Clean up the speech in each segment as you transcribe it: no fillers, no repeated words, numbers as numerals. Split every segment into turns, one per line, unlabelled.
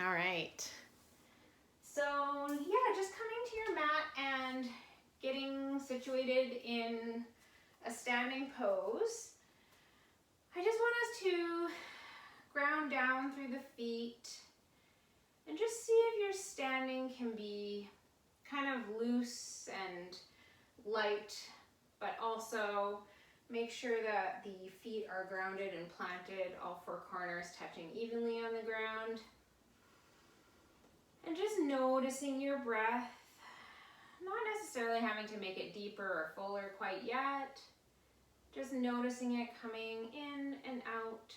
All right. So yeah, just coming to your mat and getting situated in a standing pose. I just want us to ground down through the feet and just see if your standing can be kind of loose and light, but also make sure that the feet are grounded and planted, all four corners touching evenly on the ground. And just noticing your breath, not necessarily having to make it deeper or fuller quite yet. Just noticing it coming in and out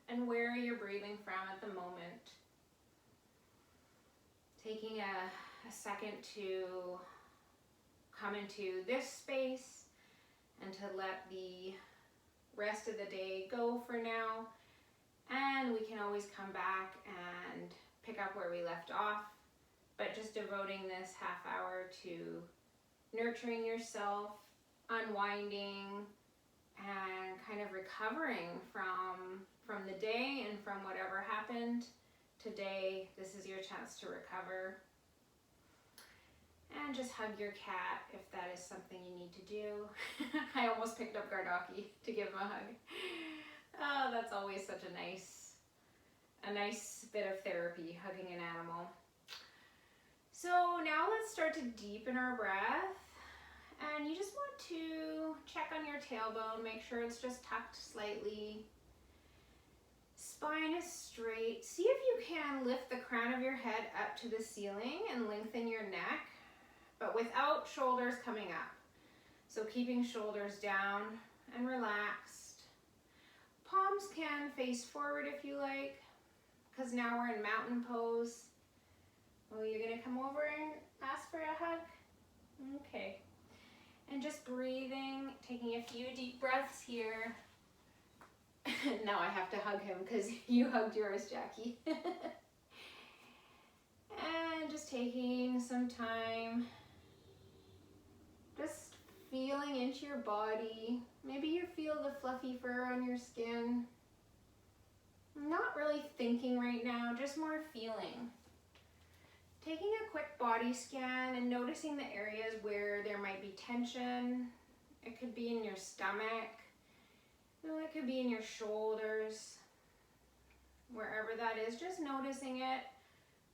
and where you're breathing from at the moment. Taking a second to come into this space and to let the rest of the day go for now. And we can always come back and pick up where we left off, but just devoting this half hour to nurturing yourself, unwinding, and kind of recovering from the day and from whatever happened today. This is your chance to recover. And just hug your cat if that is something you need to do. I almost picked up Gardaki to give him a hug. Oh, that's always such a nice bit of therapy, hugging an animal. So now let's start to deepen our breath. And you just want to check on your tailbone, make sure it's just tucked slightly. Spine is straight. See if you can lift the crown of your head up to the ceiling and lengthen your neck, but without shoulders coming up. So keeping shoulders down and relaxed. Palms can face forward if you like, because now we're in mountain pose. Oh, you're gonna come over and ask for a hug? Okay. And just breathing, taking a few deep breaths here. Now I have to hug him because you hugged yours, Jackie. And just taking some time, just feeling into your body. Maybe you feel the fluffy fur on your skin. Not really thinking right now, just more feeling. Taking a quick body scan and noticing the areas where there might be tension. It could be in your stomach. It could be in your shoulders. Wherever that is, just noticing it.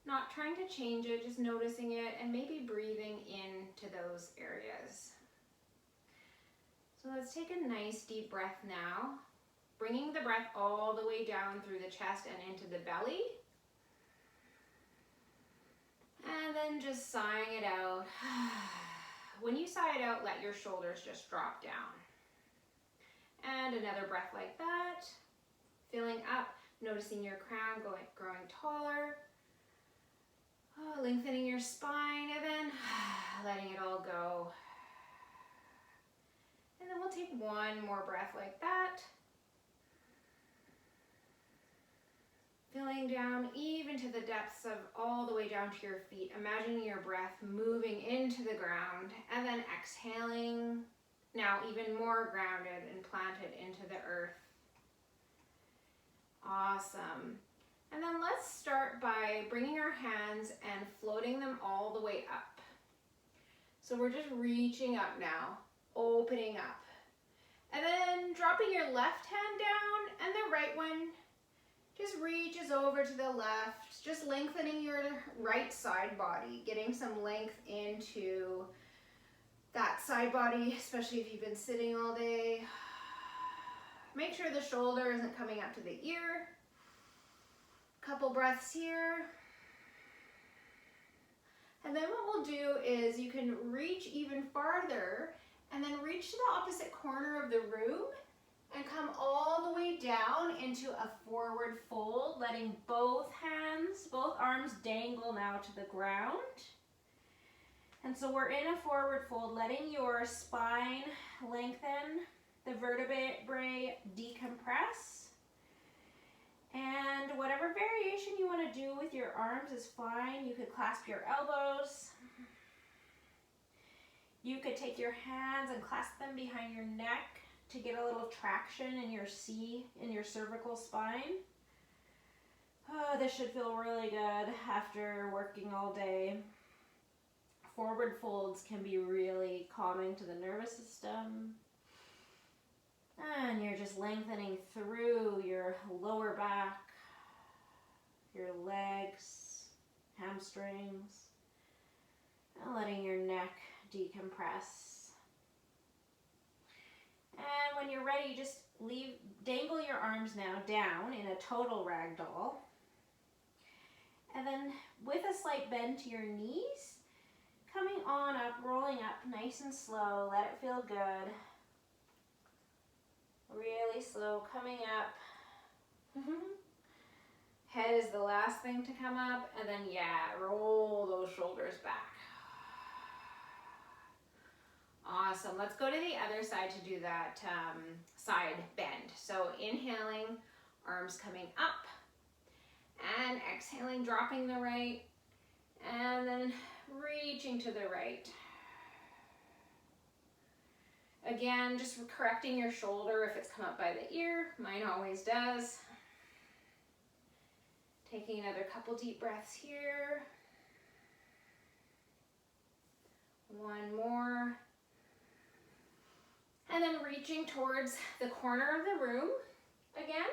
Not trying to change it, just noticing it and maybe breathing into those areas. So let's take a nice deep breath now. Bringing the breath all the way down through the chest and into the belly. And then just sighing it out. When you sigh it out, let your shoulders just drop down. And another breath like that. Filling up, noticing your crown growing taller. Lengthening your spine and then letting it all go. And then we'll take one more breath like that. Filling down even to the depths of all the way down to your feet. Imagining your breath moving into the ground and then exhaling, now even more grounded and planted into the earth. Awesome. And then let's start by bringing our hands and floating them all the way up. So we're just reaching up now, opening up. And then dropping your left hand down and the right one just reaches over to the left, just lengthening your right side body, getting some length into that side body, especially if you've been sitting all day. Make sure the shoulder isn't coming up to the ear. Couple breaths here. And then what we'll do is you can reach even farther and then reach to the opposite corner of the room and come all the way down into a forward fold, letting both arms dangle now to the ground. And so we're in a forward fold, letting your spine lengthen, the vertebrae decompress. And whatever variation you want to do with your arms is fine. You could clasp your elbows. You could take your hands and clasp them behind your neck to get a little traction in your cervical spine.
This should feel really good after working all day. Forward folds can be really calming to the nervous system. And you're just lengthening through your lower back, your legs, hamstrings, and letting your neck decompress. And when you're ready, just dangle your arms now down in a total ragdoll. And then with a slight bend to your knees, coming on up, rolling up nice and slow. Let it feel good. Really slow, coming up. Head is the last thing to come up, and then roll those shoulders back. Awesome. Let's go to the other side to do that side bend. So inhaling, arms coming up, and exhaling, dropping the right, and then reaching to the right. Again, just correcting your shoulder if it's come up by the ear. Mine always does. Taking another couple deep breaths here. One more. And then reaching towards the corner of the room again,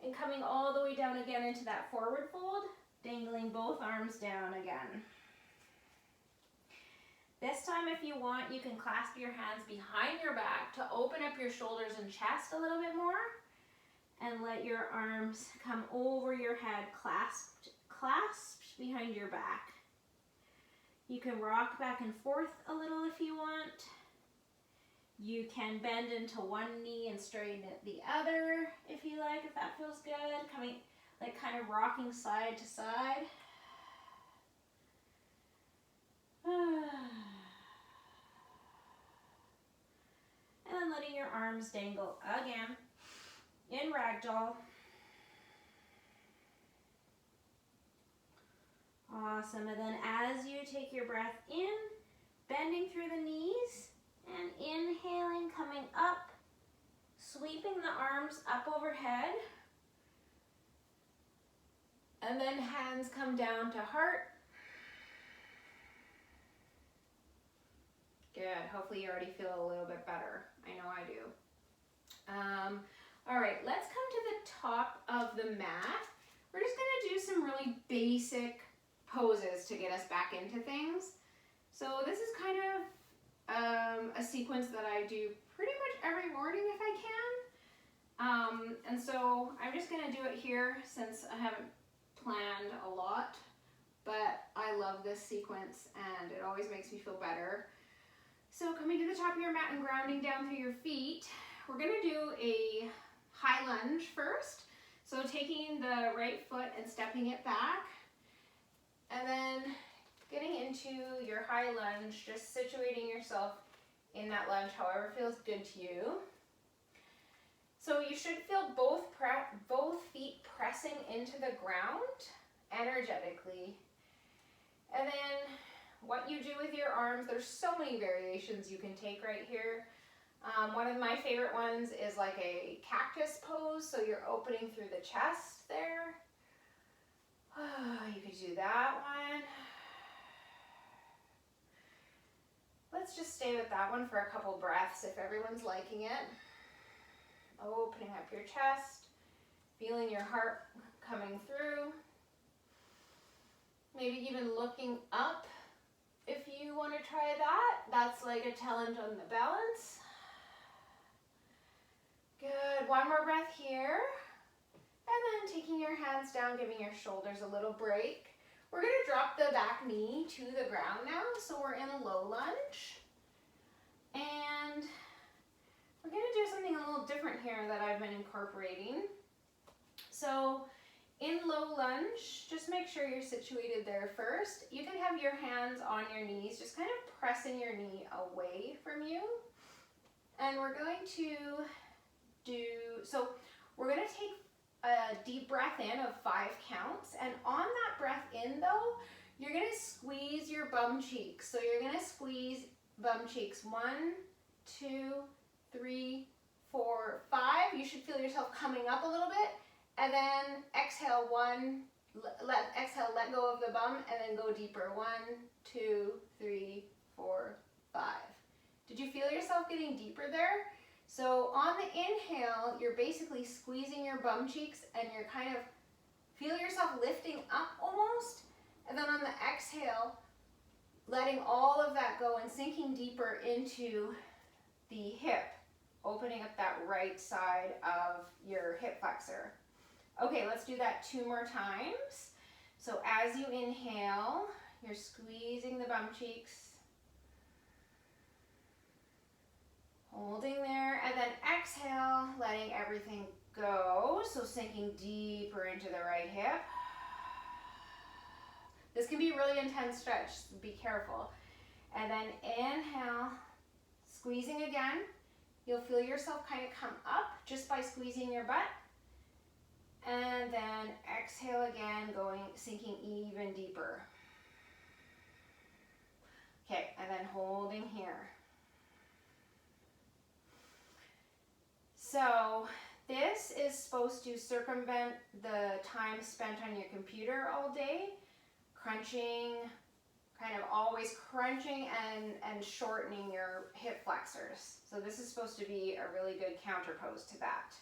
and coming all the way down again into that forward fold, dangling both arms down again. This time, if you want, you can clasp your hands behind your back to open up your shoulders and chest a little bit more, and let your arms come over your head, clasped behind your back. You can rock back and forth a little if you want. You can bend into one knee and straighten it the other if you like, if that feels good. Coming, like kind of rocking side to side. And then letting your arms dangle again in ragdoll. Awesome. And then as you take your breath in, bending through the knees and inhaling, coming up, sweeping the arms up overhead. And then hands come down to heart. Good. Hopefully you already feel a little bit better. I know I do. All right, let's come to the top of the mat. We're just gonna do some really basic poses to get us back into things. So this is kind of a sequence that I do pretty much every morning if I can. And so I'm just gonna do it here since I haven't planned a lot, but I love this sequence and it always makes me feel better. So coming to the top of your mat and grounding down through your feet, we're gonna do a high lunge first. So taking the right foot and stepping it back, and then getting into your high lunge, just situating yourself in that lunge however feels good to you. So you should feel both feet pressing into the ground energetically. And then what you do with your arms, there's so many variations you can take right here. One of my favorite ones is like a cactus pose, so you're opening through the chest there. You could do that one. Let's just stay with that one for a couple breaths if everyone's liking it. Opening up your chest, feeling your heart coming through. Maybe even looking up if you want to try that. That's like a challenge on the balance. Good, one more breath here. And then taking your hands down, giving your shoulders a little break. We're gonna drop the back knee to the ground now, so we're in a low lunge. And we're gonna do something a little different here that I've been incorporating. So in low lunge, just make sure you're situated there first. You can have your hands on your knees, just kind of pressing your knee away from you. And we're going to we're gonna take a deep breath in of 5 counts. And on that breath in though, you're gonna squeeze your bum cheeks. So you're gonna squeeze bum cheeks 1, 2, 3, 4, 5. You should feel yourself coming up a little bit. And then exhale 1, Exhale, let go of the bum, and then go deeper. 1, 2, 3, 4, 5. Did you feel yourself getting deeper there? So on the inhale, you're basically squeezing your bum cheeks and you're kind of feel yourself lifting up almost. And then on the exhale, letting all of that go and sinking deeper into the hip, opening up that right side of your hip flexor. Okay, let's do that 2 more times. So as you inhale, you're squeezing the bum cheeks, holding there, and then exhale, letting everything go. So sinking deeper into the right hip. This can be a really intense stretch, so be careful. And then inhale, squeezing again. You'll feel yourself kind of come up just by squeezing your butt. And then exhale again, sinking even deeper. Okay, and then holding here. So this is supposed to circumvent the time spent on your computer all day, crunching, kind of always crunching and shortening your hip flexors. So this is supposed to be a really good counterpose to that.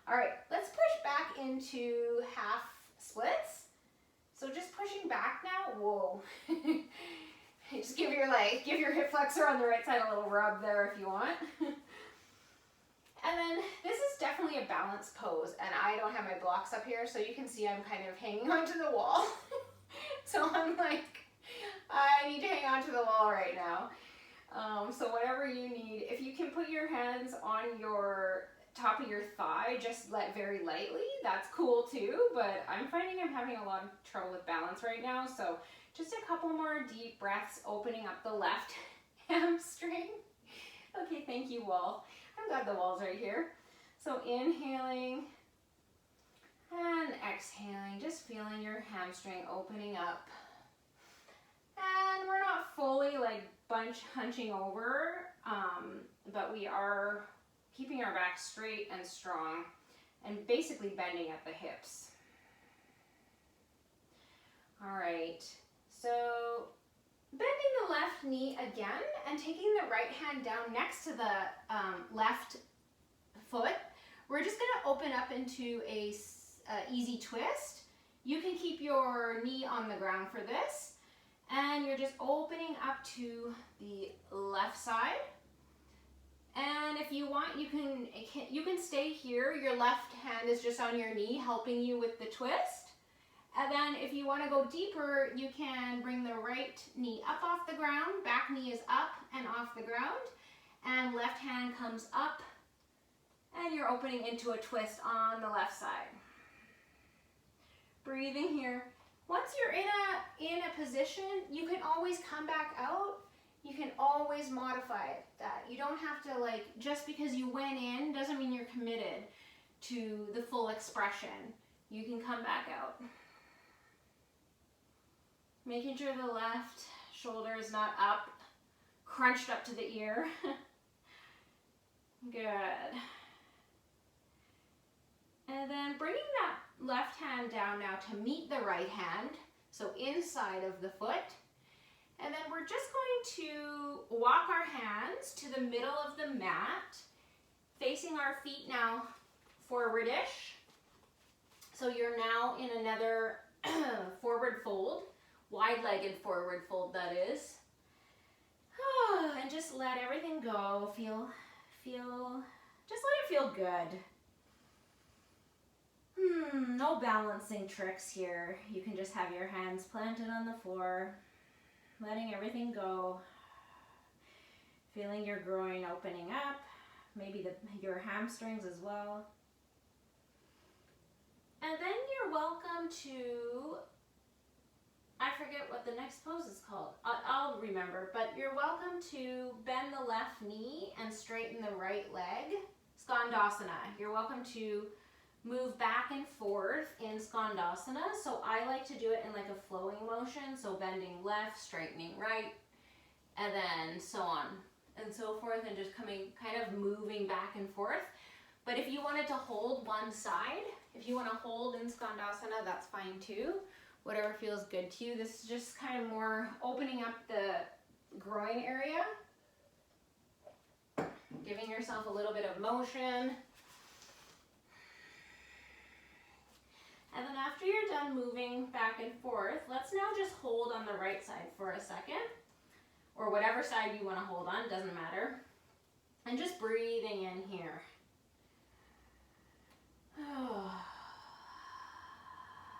All right, let's push back into half splits. So just pushing back now. Whoa. Just give your hip flexor on the right side a little rub there if you want. And then this is definitely a balance pose, and I don't have my blocks up here, so you can see I'm kind of hanging onto the wall. So I'm like, I need to hang onto the wall right now. So whatever you need, if you can put your hands on your top of your thigh, just very lightly, that's cool too, but I'm finding I'm having a lot of trouble with balance right now, so just a couple more deep breaths, opening up the left hamstring. Okay, thank you, wall. I'm glad the wall's right here. So inhaling and exhaling, just feeling your hamstring opening up. And we're not fully like hunching over, but we are keeping our back straight and strong and basically bending at the hips. All right, so bending the left knee again and taking the right hand down next to the left foot. We're just gonna open up into a easy twist. You can keep your knee on the ground for this, and you're just opening up to the left side. And if you want, you can stay here. Your left hand is just on your knee, helping you with the twist. And then if you want to go deeper, you can bring the right knee up off the ground, back knee is up and off the ground, and left hand comes up, and you're opening into a twist on the left side. Breathing here. Once you're in a position, you can always come back out. You can always modify that. You don't have to, like, just because you went in doesn't mean you're committed to the full expression. You can come back out. Making sure the left shoulder is not up, crunched up to the ear. Good. And then bringing that left hand down now to meet the right hand, so inside of the foot. And then we're just going to walk our hands to the middle of the mat, facing our feet now forwardish. So you're now in another forward fold. Wide-legged forward fold, that is. And just let everything go. Just let it feel good. No balancing tricks here. You can just have your hands planted on the floor, letting everything go. Feeling your groin opening up, maybe your hamstrings as well. And then you're welcome to, I forget what the next pose is called. I'll remember, but you're welcome to bend the left knee and straighten the right leg. Skandasana. You're welcome to move back and forth in Skandasana. So I like to do it in like a flowing motion. So bending left, straightening right, and then so on and so forth, and just coming, kind of moving back and forth. But if you wanted to hold one side, If you want to hold in Skandasana, that's fine too. Whatever feels good to you. This is just kind of more opening up the groin area. Giving yourself a little bit of motion. And then after you're done moving back and forth, let's now just hold on the right side for a second. Or whatever side you want to hold on, doesn't matter. And just breathing in here.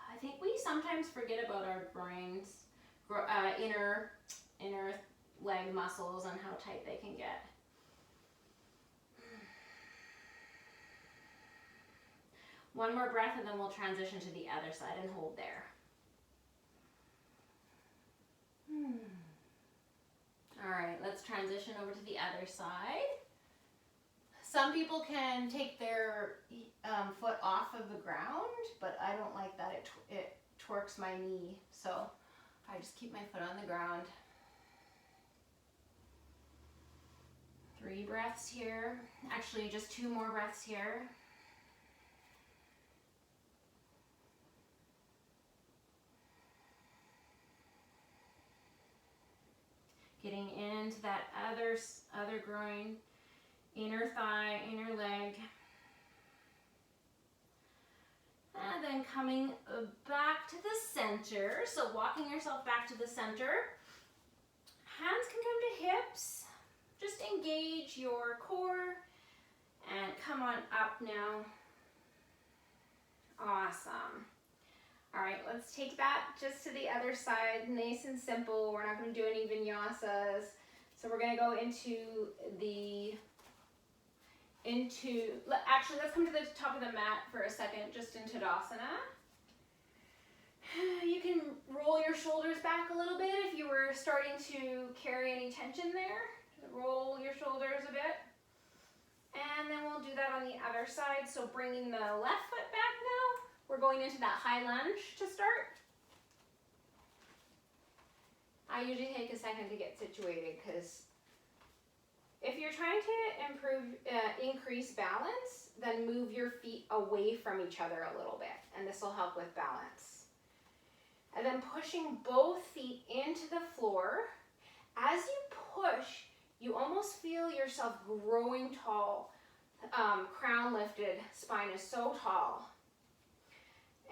I think we sometimes forget about our groins, inner leg muscles and how tight they can get. One more breath and then we'll transition to the other side and hold there. All right, let's transition over to the other side. Some people can take their foot off of the ground, but I don't like that. It torques my knee, so I just keep my foot on the ground. 3 breaths here. Actually, just 2 more breaths here. Getting into that other groin, inner thigh, inner leg. And then coming back to the center. So walking yourself back to the center. Hands can come to hips. Just engage your core and come on up now. Awesome. All right, let's take that just to the other side, nice and simple. We're not going to do any vinyasas. So we're going to go actually, let's come to the top of the mat for a second, just in Tadasana. You can roll your shoulders back a little bit if you were starting to carry any tension there. Roll your shoulders a bit. And then we'll do that on the other side. So bringing the left foot back now. We're going into that high lunge to start. I usually take a second to get situated because if you're trying to increase balance, then move your feet away from each other a little bit, and this will help with balance. And then pushing both feet into the floor. As you push, you almost feel yourself growing tall. Crown lifted, spine is so tall.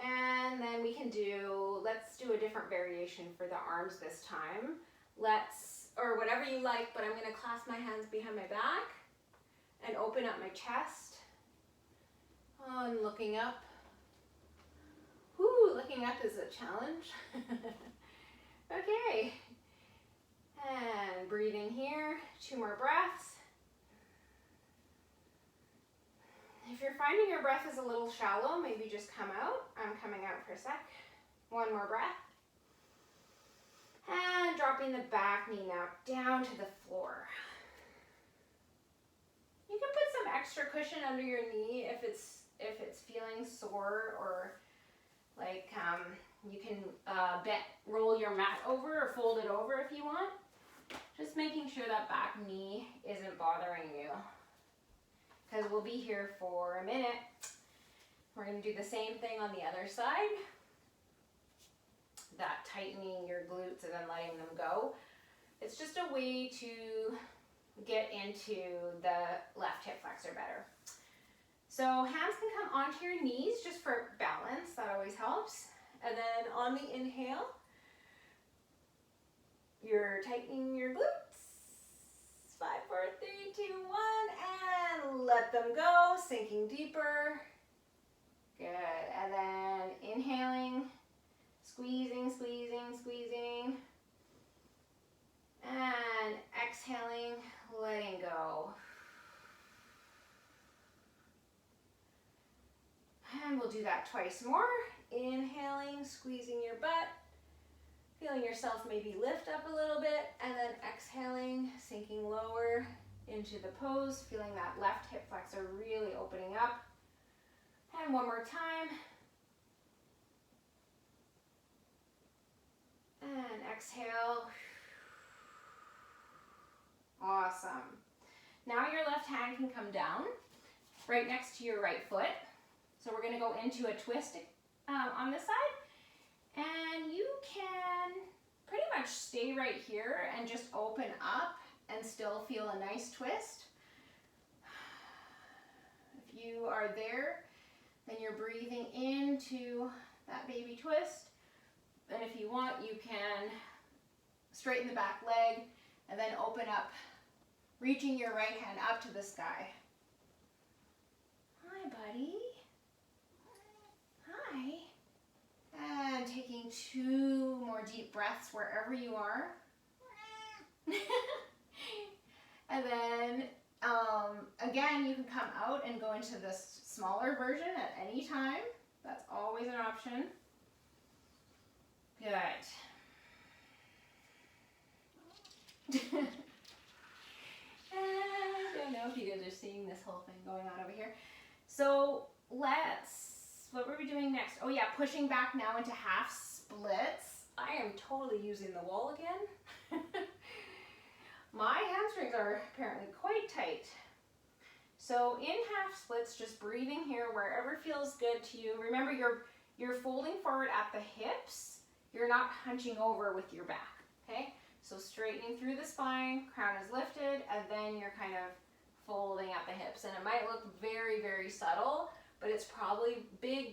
And then let's do a different variation for the arms this time. Or whatever you like, but I'm going to clasp my hands behind my back and open up my chest. Oh, and looking up. Whoo, looking up is a challenge. Okay. And breathing here, 2 more breaths. If you're finding your breath is a little shallow, maybe just come out. I'm coming out for a sec. 1 more breath. And dropping the back knee now down to the floor. You can put some extra cushion under your knee if it's feeling sore, or like you can roll your mat over or fold it over if you want. Just making sure that back knee isn't bothering you, because we'll be here for a minute. We're going to do the same thing on the other side. That tightening your glutes and then letting them go. It's just a way to get into the left hip flexor better. So hands can come onto your knees just for balance. That always helps. And then on the inhale, you're tightening your glutes. 5, 4, 3, 2, 1, and let them go, sinking deeper. Good. And then inhaling, squeezing, squeezing, squeezing. And exhaling, letting go. And we'll do that twice more. Inhaling, squeezing your butt. Feeling yourself maybe lift up a little bit, and then exhaling, sinking lower into the pose, feeling that left hip flexor really opening up. And 1 more time. And exhale. Awesome. Now your left hand can come down right next to your right foot. So we're going to go into a twist on this side. And you can pretty much stay right here and just open up and still feel a nice twist. If you are there, then you're breathing into that baby twist. And if you want, you can straighten the back leg and then open up, reaching your right hand up to the sky. Hi, buddy. Hi. And taking 2 more deep breaths wherever you are. And then again, you can come out and go into this smaller version at any time. That's always an option. Good. I don't know if you guys are seeing this whole thing going on over here. So what were we doing next? Oh yeah, pushing back now into half splits. I am totally using the wall again. My hamstrings are apparently quite tight. So in half splits, just breathing here wherever feels good to you. Remember, you're folding forward at the hips. You're not hunching over with your back, okay? So straightening through the spine, crown is lifted, and then you're kind of folding at the hips. And it might look very, very subtle, but it's probably big,